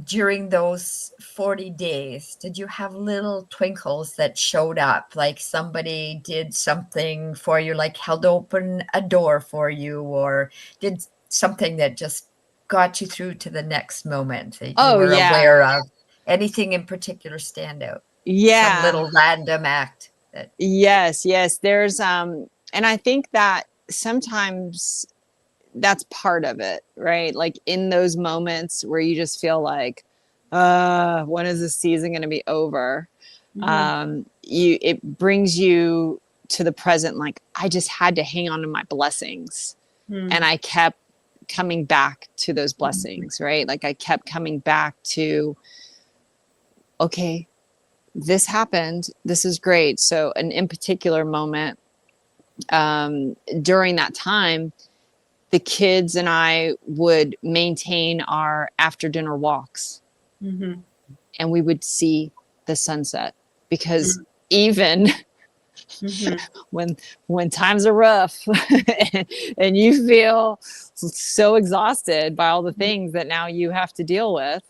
[SPEAKER 4] during those 40 days, did you have little twinkles that showed up? Like somebody did something for you, like held open a door for you, or did something that just got you through to the next moment that you were aware of? Anything in particular stand out? Some little random act that.
[SPEAKER 5] Yes. There's, and I think that sometimes that's part of it, right? Like in those moments where you just feel like, when is this season going to be over? It brings you to the present. Like I just had to hang on to my blessings, and I kept coming back to those blessings, right? Like I kept coming back to, okay, this happened. This is great. So an in particular moment, during that time, the kids and I would maintain our after dinner walks, and we would see the sunset, because even when times are rough and you feel so exhausted by all the things that now you have to deal with,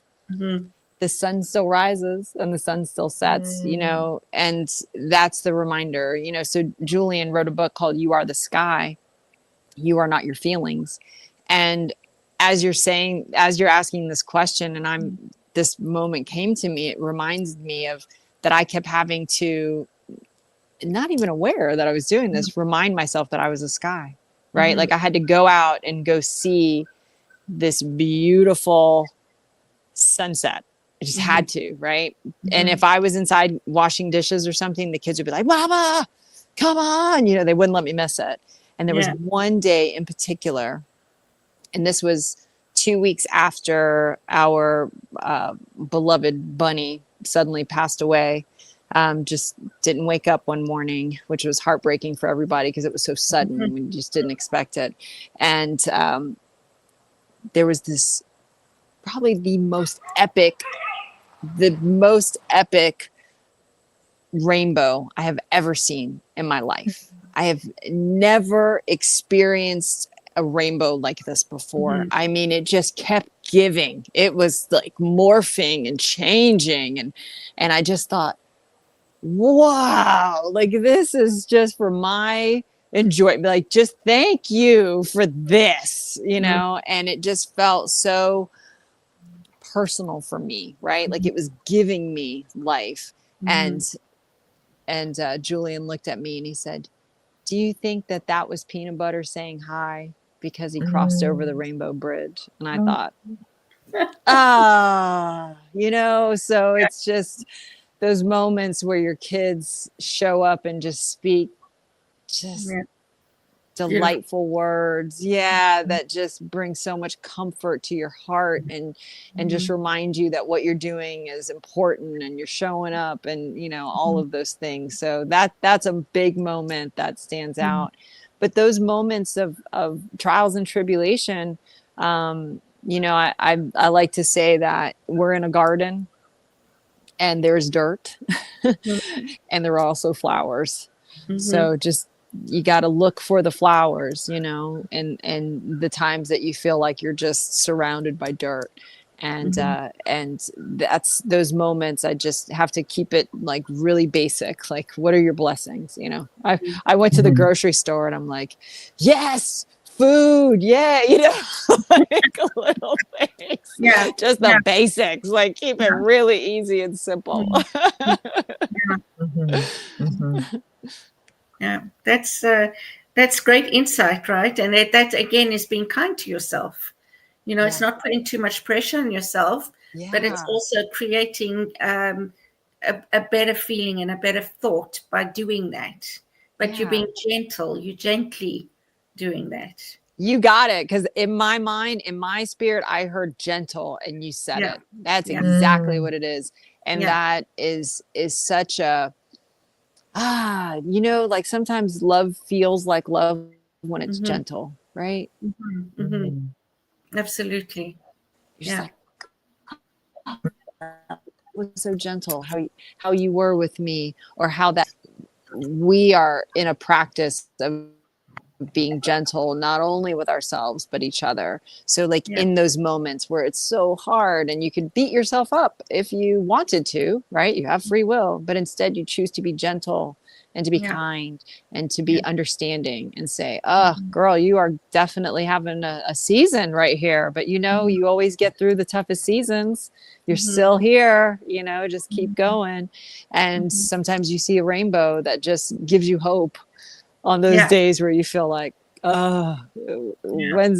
[SPEAKER 5] the sun still rises and the sun still sets, you know, and that's the reminder, you know. So Julian wrote a book called You Are the Sky. You are not your feelings. And as you're asking this question, and this moment came to me, it reminds me of that I kept having to, not even aware that I was doing this, remind myself that I was a sky, right? Like I had to go out and go see this beautiful sunset. I just had to, right? And if I was inside washing dishes or something, the kids would be like, Mama, come on. You know, they wouldn't let me miss it. And there was one day in particular, and this was 2 weeks after our beloved bunny suddenly passed away. Just didn't wake up one morning, which was heartbreaking for everybody because it was so sudden. We just didn't expect it. And there was this, probably the most epic rainbow I have ever seen in my life. I have never experienced a rainbow like this before. I mean, it just kept giving. It was like morphing and changing. And I just thought, wow, like this is just for my enjoyment. Like, just thank you for this, you know? And it just felt so personal for me, right? Like it was giving me life. And Julian looked at me and he said, do you think that was peanut butter saying hi because he crossed over the rainbow bridge? And I thought, you know, so it's just those moments where your kids show up and just speak just delightful words. That just brings so much comfort to your heart and just remind you that what you're doing is important and you're showing up and, you know, all of those things. So that's a big moment that stands out. But those moments of trials and tribulation, you know, I like to say that we're in a garden and there's dirt and there are also flowers. So just, you got to look for the flowers, you know, and the times that you feel like you're just surrounded by dirt. And that's those moments. I just have to keep it like really basic. Like, what are your blessings? You know, I went to the grocery store and I'm like, yes, food. Yeah. You know, like little things. Yeah. Just the basics, like keep it really easy and simple.
[SPEAKER 3] Yeah, that's great insight, right? And that again is being kind to yourself. You know, it's not putting too much pressure on yourself, but it's also creating a better feeling and a better thought by doing that. But you're being gentle, you're gently doing that.
[SPEAKER 5] You got it. Because in my mind, in my spirit, I heard gentle and you said it. That's exactly what it is. And that is such a, you know, like sometimes love feels like love when it's gentle, right?
[SPEAKER 3] Absolutely.
[SPEAKER 5] You're just like, it was so gentle how you were with me, or how that we are in a practice of being gentle, not only with ourselves, but each other. So like
[SPEAKER 3] Yeah.
[SPEAKER 5] in those moments where it's so hard and you could beat yourself up if you wanted to, right? You have free will, but instead you choose to be gentle and to be
[SPEAKER 3] Yeah.
[SPEAKER 5] kind and to be
[SPEAKER 3] Yeah.
[SPEAKER 5] understanding and say, oh, girl, you are definitely having a season right here. But you know, you always get through the toughest seasons. You're still here, you know, just keep going. And sometimes you see a rainbow that just gives you hope on those
[SPEAKER 3] Yeah.
[SPEAKER 5] days where you feel like, oh, when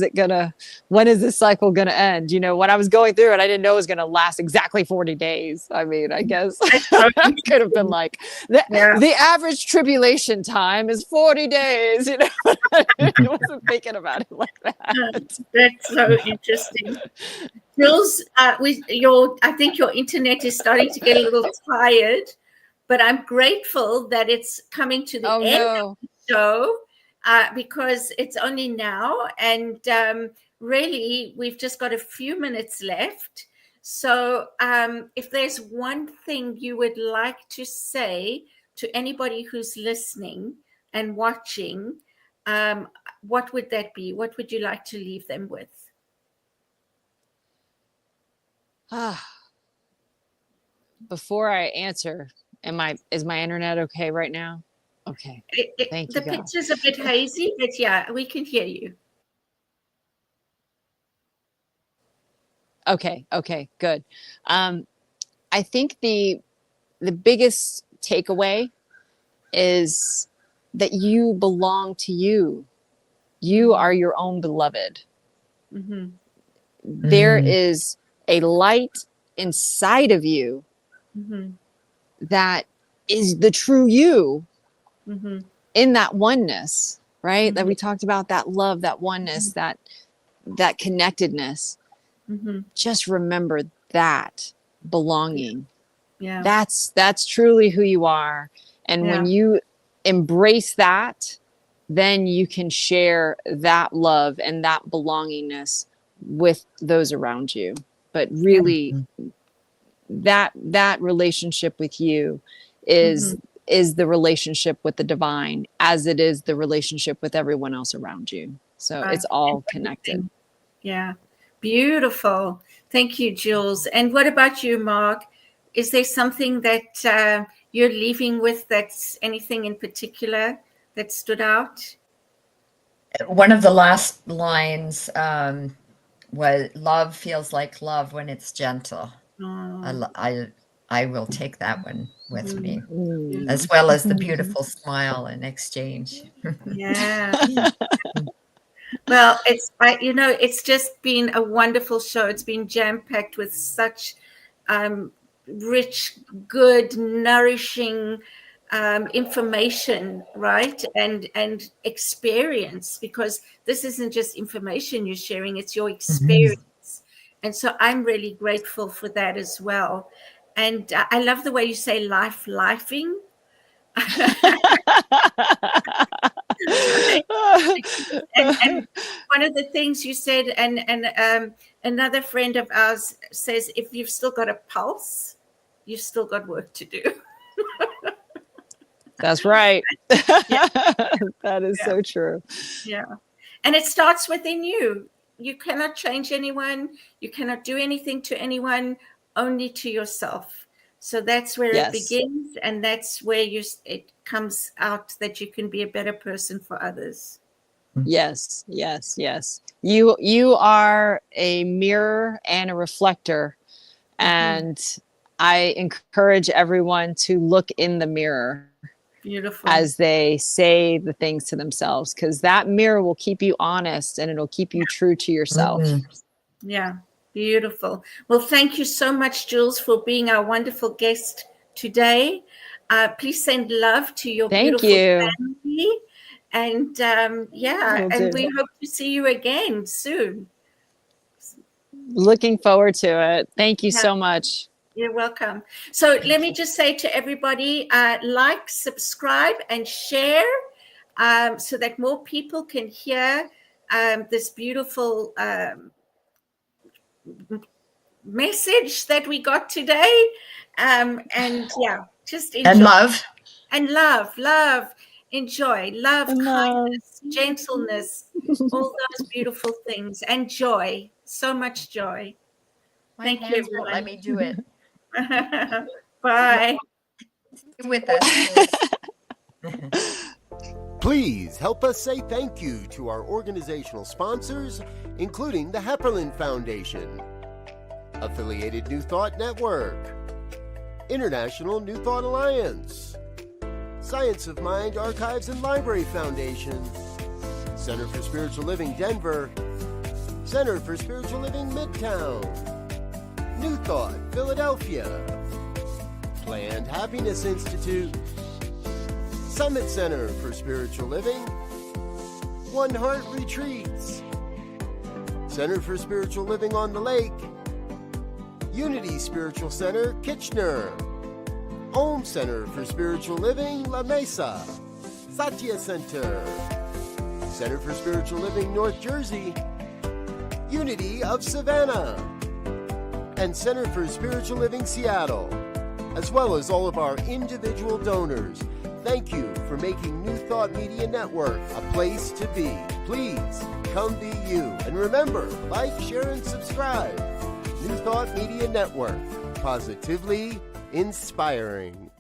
[SPEAKER 5] is this cycle gonna end? You know, when I was going through it, I didn't know it was gonna last exactly 40 days. I mean, I guess I could have been like, the average tribulation time is 40 days, you know. I wasn't thinking about it like that.
[SPEAKER 3] That's so interesting. Jules, I think your internet is starting to get a little tired, but I'm grateful that it's coming to the end of the show. Because it's only now, and really we've just got a few minutes left. So if there's one thing you would like to say to anybody who's listening and watching, what would that be? What would you like to leave them with?
[SPEAKER 5] Before I answer, is my internet okay right now? Okay. Thank you.
[SPEAKER 3] The picture's a bit hazy, but yeah, we can hear you.
[SPEAKER 5] Okay, good. I think the biggest takeaway is that you belong to you. You are your own beloved. There is a light inside of you that is the true you. In that oneness, right? That we talked about, that love, that oneness, that connectedness. Just remember that belonging.
[SPEAKER 3] Yeah.
[SPEAKER 5] That's truly who you are. And when you embrace that, then you can share that love and that belongingness with those around you. But really, that relationship with you is the relationship with the divine, as it is the relationship with everyone else around you. So it's all connected.
[SPEAKER 3] Yeah. Beautiful. Thank you, Jules. And what about you, Mark? Is there something that you're leaving with, that's anything in particular that stood out?
[SPEAKER 4] One of the last lines was, love feels like love when it's gentle. I will take that one with me, as well as the beautiful smile and exchange.
[SPEAKER 3] Yeah. Well, it's just been a wonderful show. It's been jam-packed with such rich, good, nourishing information, right? And experience, because this isn't just information you're sharing, it's your experience. And so I'm really grateful for that as well. And I love the way you say lifing. and one of the things you said, and another friend of ours says, if you've still got a pulse, you've still got work to do.
[SPEAKER 5] That's right. That is so true.
[SPEAKER 3] Yeah. And it starts within you. You cannot change anyone. You cannot do anything to anyone, only to yourself. So that's where it begins, and that's where it comes out that you can be a better person for others.
[SPEAKER 5] Yes. You are a mirror and a reflector, and I encourage everyone to look in the mirror.
[SPEAKER 3] Beautiful.
[SPEAKER 5] As they say the things to themselves, because that mirror will keep you honest and it'll keep you true to yourself.
[SPEAKER 3] Yeah. Beautiful. Well, thank you so much, Jules, for being our wonderful guest today. Please send love to your beautiful family. And and we hope to see you again soon.
[SPEAKER 5] Looking forward to it. Thank you so much.
[SPEAKER 3] You're welcome. So let me just say to everybody, like, subscribe, and share so that more people can hear this beautiful message that we got today. Just enjoy.
[SPEAKER 4] And love.
[SPEAKER 3] And love. Enjoy. Love,
[SPEAKER 5] And
[SPEAKER 3] kindness, gentleness, all those beautiful things, and joy. So much joy.
[SPEAKER 4] My
[SPEAKER 3] Thank you,
[SPEAKER 4] hands won't let
[SPEAKER 3] everyone.
[SPEAKER 4] me do it.
[SPEAKER 3] Bye.
[SPEAKER 4] Stay with us.
[SPEAKER 1] Please help us say thank you to our organizational sponsors, including the Hepperlin Foundation, Affiliated New Thought Network, International New Thought Alliance, Science of Mind Archives and Library Foundation, Center for Spiritual Living Denver, Center for Spiritual Living Midtown, New Thought Philadelphia, Planned Happiness Institute, Summit Center for Spiritual Living, One Heart Retreats, Center for Spiritual Living on the Lake, Unity Spiritual Center, Kitchener, Home Center for Spiritual Living, La Mesa, Satya Center, Center for Spiritual Living, North Jersey, Unity of Savannah, and Center for Spiritual Living, Seattle, as well as all of our individual donors. Thank you for making New Thought Media Network a place to be. Please come be you. And remember, like, share, and subscribe. New Thought Media Network, positively inspiring.